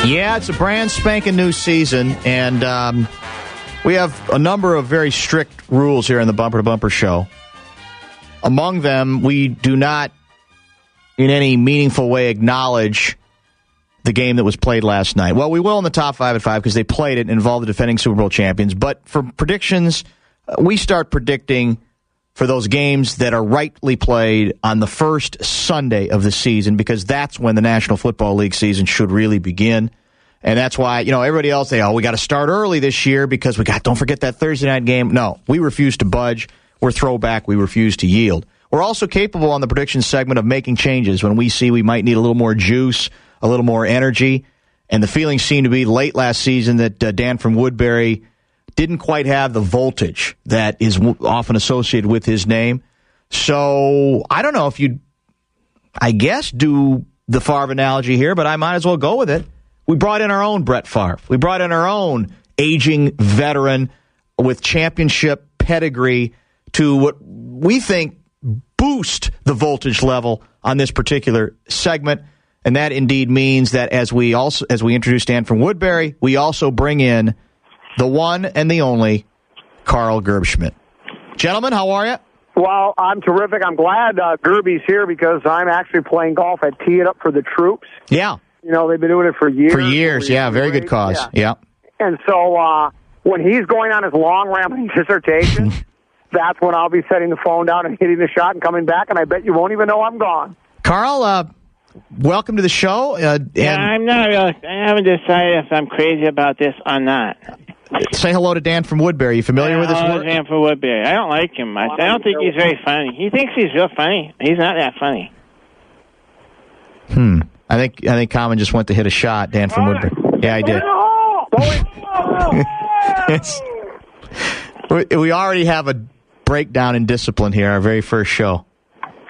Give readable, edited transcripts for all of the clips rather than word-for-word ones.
Yeah, it's a brand spanking new season, and we have a number of very strict rules here in the Bumper to Bumper show. Among them, we do not in any meaningful way acknowledge the game that was played last night. Well, we will in the top 5 at 5 because they played it and involved the defending Super Bowl champions. But for predictions, we start predicting for those games that are rightly played on the first Sunday of the season, because that's when the National Football League season should really begin. And that's why, everybody else, we got to start early this year because don't forget that Thursday night game. No, we refuse to budge. We're throwback. We refuse to yield. We're also capable on the prediction segment of making changes when we see we might need a little more juice, a little more energy. And the feeling seemed to be late last season that Dan from Woodbury didn't quite have the voltage that is often associated with his name. So I don't know if you'd, do the Favre analogy here, but I might as well go with it. We brought in our own Brett Favre. We brought in our own aging veteran with championship pedigree to what we think boost the voltage level on this particular segment. And that indeed means that as we introduce Dan from Woodbury, we also bring in the one and the only Carl Gerbschmidt. Gentlemen, how are you? Well, I'm terrific. I'm glad Gerby's here because I'm actually playing golf at Tee It Up for the Troops. Yeah. They've been doing it for years. For years, yeah. Very good cause. Yeah. And so when he's going on his long rambling dissertation, that's when I'll be setting the phone down and hitting the shot and coming back, and I bet you won't even know I'm gone. Carl, welcome to the show. I'm not really. I haven't decided if I'm crazy about this or not. Say hello to Dan from Woodbury. You familiar with his work? Dan from Woodbury. I don't like him. I don't think he's very funny. He thinks he's real funny. He's not that funny. I think Common just went to hit a shot, Dan from Woodbury. Yeah, I did. We already have a breakdown in discipline here, our very first show.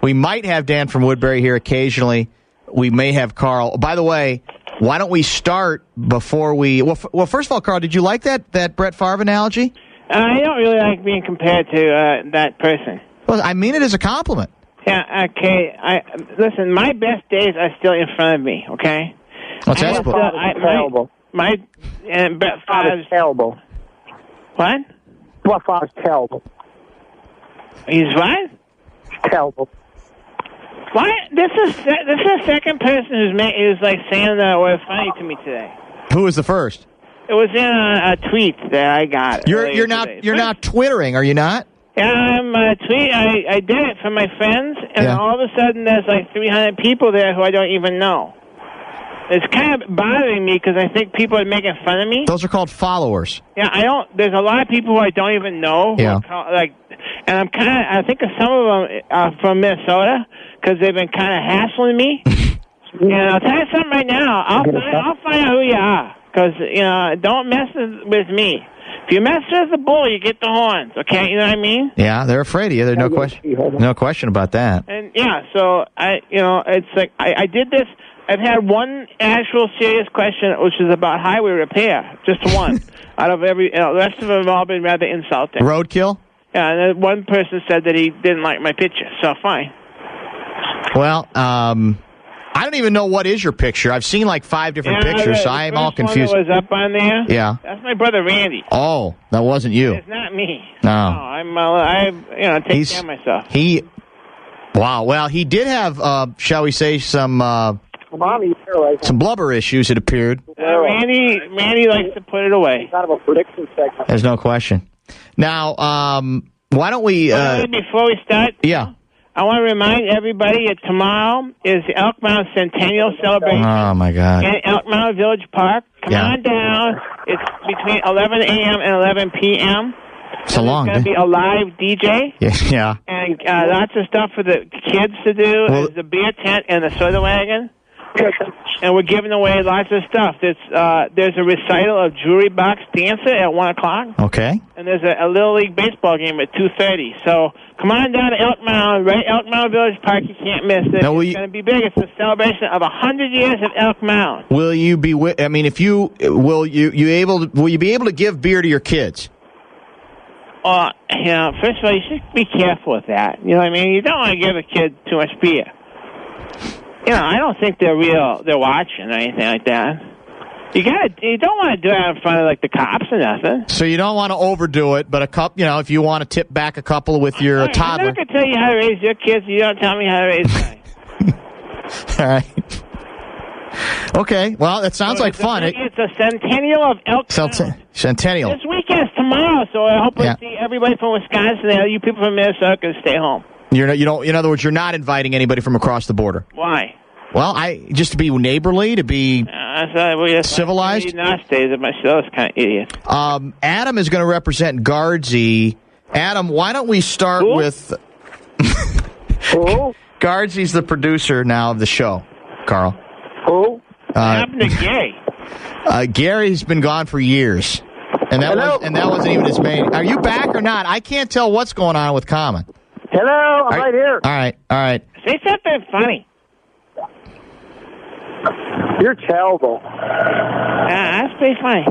We might have Dan from Woodbury here occasionally. We may have Carl. By the way, why don't we start before we... Well, first of all, Carl, did you like that Brett Favre analogy? I don't really like being compared to that person. Well, I mean it as a compliment. Yeah, okay. Listen, my best days are still in front of me, okay? What's that? Terrible. Brett Favre's terrible. What? Brett Favre's terrible. He's what? Terrible. What? This is the second person who's saying that word funny to me today. Who was the first? It was in a tweet that I got. You're not twittering, are you not? Yeah, I'm a tweet. I did it for my friends, and all of a sudden there's 300 people there who I don't even know. It's kind of bothering me because I think people are making fun of me. Those are called followers. Yeah, there's a lot of people who I don't even know. Yeah. And I think some of them are from Minnesota because they've been kind of hassling me. And I'll tell you something right now. I'll find out who you are because, don't mess with me. If you mess with the bull, you get the horns, okay? You know what I mean? Yeah, they're afraid of you. There's no question about that. And, so, it's like I did this. I've had one actual serious question, which is about highway repair. Just one. Out of every... the rest of them have all been rather insulting. Roadkill? Yeah, and then one person said that he didn't like my picture, so fine. Well, I don't even know what is your picture. I've seen 5 different pictures, so I'm all confused. One that was up on there? Yeah. That's my brother Randy. Oh, that wasn't you. It's not me. No. I take care of myself. Wow. Well, he did have, shall we say, some blubber issues, it appeared. Randy likes to put it away. Kind of a prediction segment. There's no question. Now, why don't we... before we start... Yeah. I want to remind everybody that tomorrow is the Elk Mound Centennial Celebration. Oh, my God. In Elk Mound Village Park. Come on down. It's between 11 a.m. and 11 p.m. It's a long day. There's going to be a live DJ. Yeah. And lots of stuff for the kids to do. There's a beer tent and a soda wagon. And we're giving away lots of stuff. There's a recital of Jewelry Box Dancer at 1 o'clock. Okay. And there's a Little League baseball game at 2:30. So come on down to Elk Mound, right? Elk Mound Village Park. You can't miss it. Now, it's going to be big. It's a celebration of 100 years of Elk Mound. Will you be? Will you be able to give beer to your kids? First of all, you should be careful with that. You know what I mean? You don't want to give a kid too much beer. I don't think they're watching or anything like that. You don't want to do it in front of like the cops or nothing. So you don't want to overdo it, but if you want to tip back a couple with your toddler. I'm not going to tell you how to raise your kids. You don't tell me how to raise mine. All right. Okay. Well, that sounds like fun. It's a centennial of Elk Mound. Centennial. This weekend's tomorrow, so I hope I see everybody from Wisconsin and you people from Minnesota can stay home. In other words, you're not inviting anybody from across the border. Why? Well, just to be neighborly, to be civilized. Not stays at my show. It's kind of idiot. Adam is going to represent Guardsy. Adam, why don't we start with... Who? Guardsy's the producer now of the show, Carl. Who? What happened to Gary? Gary's been gone for years. And that wasn't even his main... Are you back or not? I can't tell what's going on with Common. Hello, I'm right here. All right. Say something funny. You're terrible. That's pretty funny.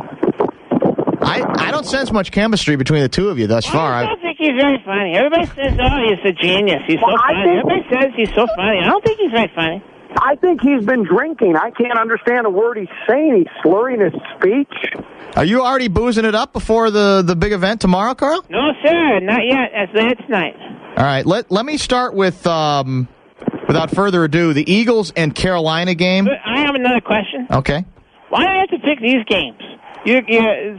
I don't sense much chemistry between the two of you thus far. I don't think he's very funny. Everybody says, he's a genius. He's so funny. Everybody says he's so funny. I don't think he's very funny. I think he's been drinking. I can't understand a word he's saying. He's slurring his speech. Are you already boozing it up before the big event tomorrow, Carl? No, sir. Not yet. It's late tonight. All right. Let me start with, without further ado, the Eagles and Carolina game. I have another question. Okay. Why do I have to pick these games?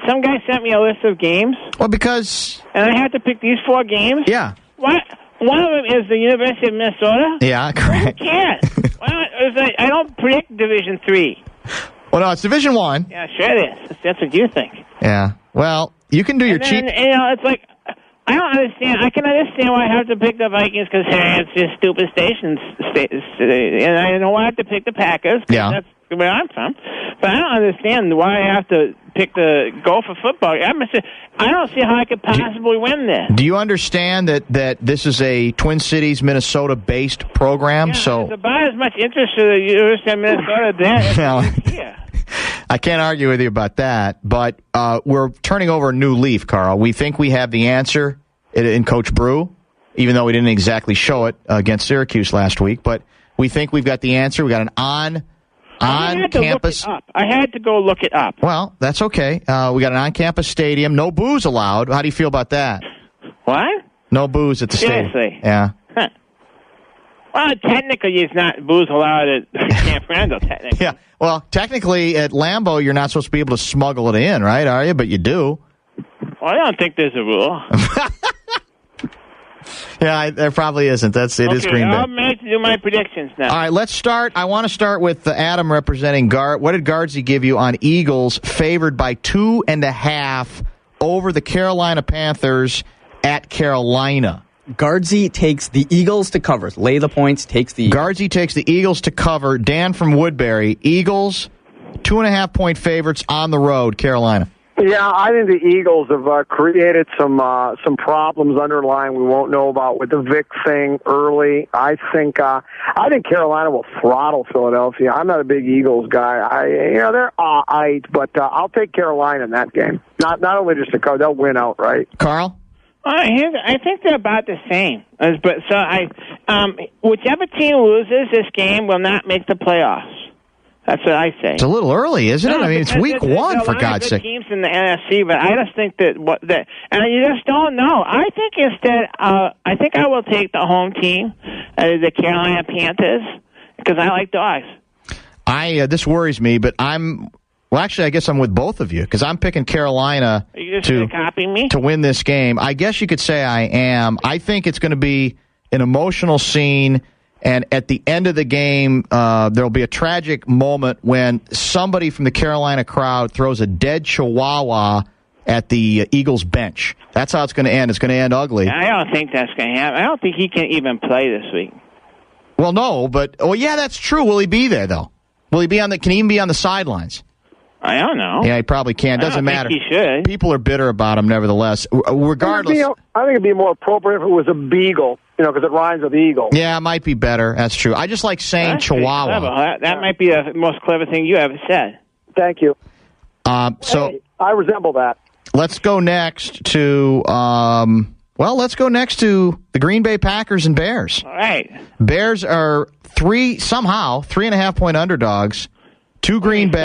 Some guy sent me a list of games. Well, because... And I had to pick these 4 games? Yeah. What? One of them is the University of Minnesota? Yeah, correct. Who cares? I don't predict Division III. Well, no, it's Division I. Yeah, sure it is. That's what you think. Yeah. Well, you can do your cheat... it's like... I don't understand. I can understand why I have to pick the Vikings because it's just stupid stations. And I know why I have to pick the Packers. Yeah. That's where I'm from. But I don't understand why I have to pick the Gopher football. I don't see how I could possibly win this. Do you understand that this is a Twin Cities, Minnesota-based program? Yeah, so there's about as much interest in the University of Minnesota there as I can't argue with you about that, but we're turning over a new leaf, Carl. We think we have the answer in Coach Brew, even though we didn't exactly show it against Syracuse last week. But we think we've got the answer. We got an on-campus. I had to go look it up. Well, that's okay. We got an on-campus stadium. No booze allowed. How do you feel about that? What? No booze at the stadium. Seriously? Yeah. Huh. Well, technically, it's not booze allowed at Camp Randall, technically. Yeah. Well, technically, at Lambeau, you're not supposed to be able to smuggle it in, right? Are you? But you do. Well, I don't think there's a rule. Yeah, there probably isn't. It is Green Bay. I'm ready to do my predictions now. All right, let's start. I want to start with Adam representing Gard. What did Guardsy give you on Eagles favored by 2.5 over the Carolina Panthers at Carolina? Guardsy takes the Eagles to cover. Lay the points, takes the Eagles. Guardsy takes the Eagles to cover. Dan from Woodbury, Eagles, 2.5-point favorites on the road, Carolina. Yeah, I think the Eagles have created some problems underlying we won't know about with the Vic thing early. I think Carolina will throttle Philadelphia. I'm not a big Eagles guy. They're all right, but I'll take Carolina in that game. Not only just to cover, they'll win outright. Carl? I think they're about the same. Whichever team loses this game will not make the playoffs. That's what I say. It's a little early, isn't it? I mean, it's week 1, for God's sake. Teams in the NFC, but I just think that and you just don't know. I think instead, I think I will take the home team, the Carolina Panthers, because I like dogs. This worries me, but actually, I guess I'm with both of you because I'm picking Carolina to win this game. I guess you could say I am. I think it's going to be an emotional scene. And at the end of the game, there'll be a tragic moment when somebody from the Carolina crowd throws a dead chihuahua at the Eagles bench. That's how it's going to end. It's going to end ugly. I don't think that's going to happen. I don't think he can even play this week. Well, no, but yeah, that's true. Will he be there though? Will he be can he even be on the sidelines? I don't know. Yeah, he probably can. Doesn't matter. He should. People are bitter about him, nevertheless. Regardless, I think it'd be more appropriate if it was a beagle. Because it rhymes with eagle. Yeah, it might be better. That's true. I just like saying chihuahua. That might be the most clever thing you ever said. Thank you. So I resemble that. Let's go next to the Green Bay Packers and Bears. All right. Bears are 3.5-point underdogs to Green Bay.